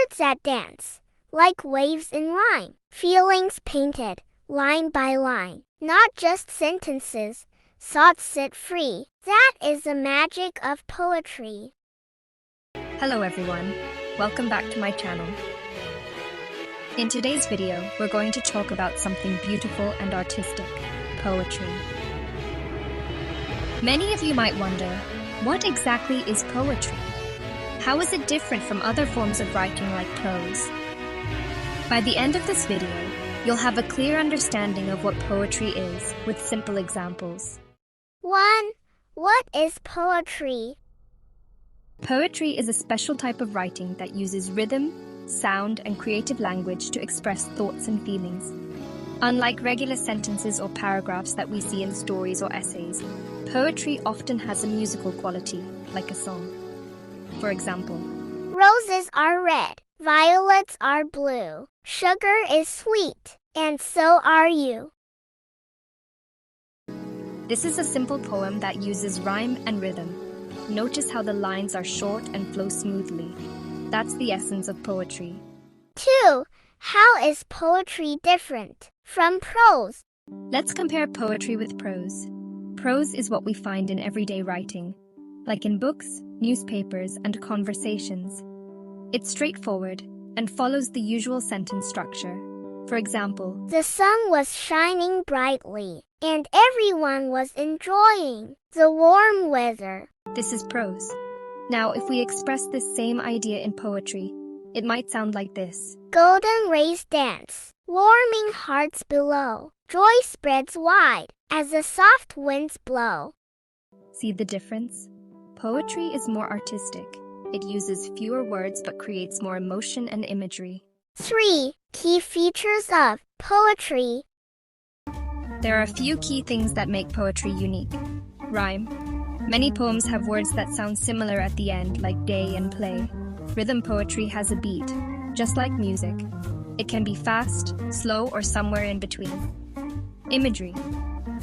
Words that dance, like waves in rhyme. Feelings painted, line by line. Not just sentences, thoughts set free. That is the magic of poetry. Hello everyone, welcome back to my channel. In today's video, we're going to talk about something beautiful and artistic, poetry. Many of you might wonder, what exactly is poetry? How is it different from other forms of writing like prose? By the end of this video, you'll have a clear understanding of what poetry is with simple examples. 1. What is poetry? Poetry is a special type of writing that uses rhythm, sound, and creative language to express thoughts and feelings. Unlike regular sentences or paragraphs that we see in stories or essays, poetry often has a musical quality, like a song. For example, Roses are red, violets are blue, sugar is sweet, and so are you. This is a simple poem that uses rhyme and rhythm. Notice how the lines are short and flow smoothly. That's the essence of poetry. 2. How is poetry different from prose? Let's compare poetry with prose. Prose is what we find in everyday writing, like in books, newspapers, and conversations. It's straightforward and follows the usual sentence structure. For example, the sun was shining brightly, and everyone was enjoying the warm weather. This is prose. Now, if we express this same idea in poetry, it might sound like this. Golden rays dance, warming hearts below. Joy spreads wide as the soft winds blow. See the difference? Poetry is more artistic. It uses fewer words but creates more emotion and imagery. 3. Key features of poetry. There are a few key things that make poetry unique. Rhyme. Many poems have words that sound similar at the end, like day and play. Rhythm poetry has a beat, just like music. It can be fast, slow, or somewhere in between. Imagery.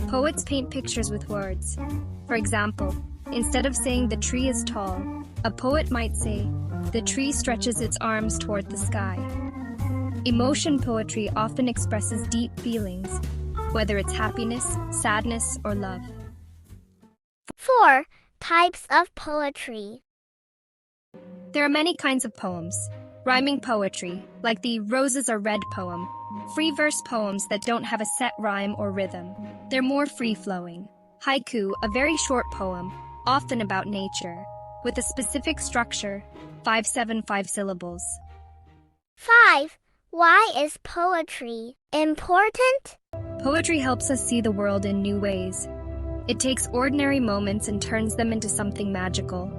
Poets paint pictures with words. For example, instead of saying the tree is tall, a poet might say, the tree stretches its arms toward the sky. Emotion poetry often expresses deep feelings, whether it's happiness, sadness, or love. 4. Types of poetry. There are many kinds of poems. Rhyming poetry, like the Roses Are Red poem. Free verse poems that don't have a set rhyme or rhythm. They're more free-flowing. Haiku, a very short poem, often about nature, with a specific structure, 5-7-5 syllables. 5. Why is poetry important? Poetry helps us see the world in new ways. It takes ordinary moments and turns them into something magical.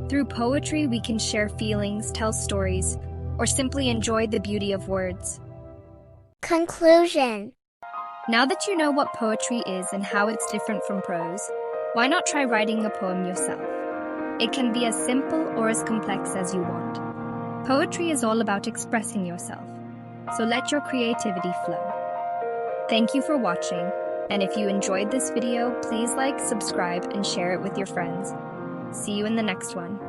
Through poetry, we can share feelings, tell stories, or simply enjoy the beauty of words. Conclusion. Now that you know what poetry is and how it's different from prose, why not try writing a poem yourself? It can be as simple or as complex as you want. Poetry is all about expressing yourself, so let your creativity flow. Thank you for watching, and if you enjoyed this video, please like, subscribe, and share it with your friends. See you in the next one.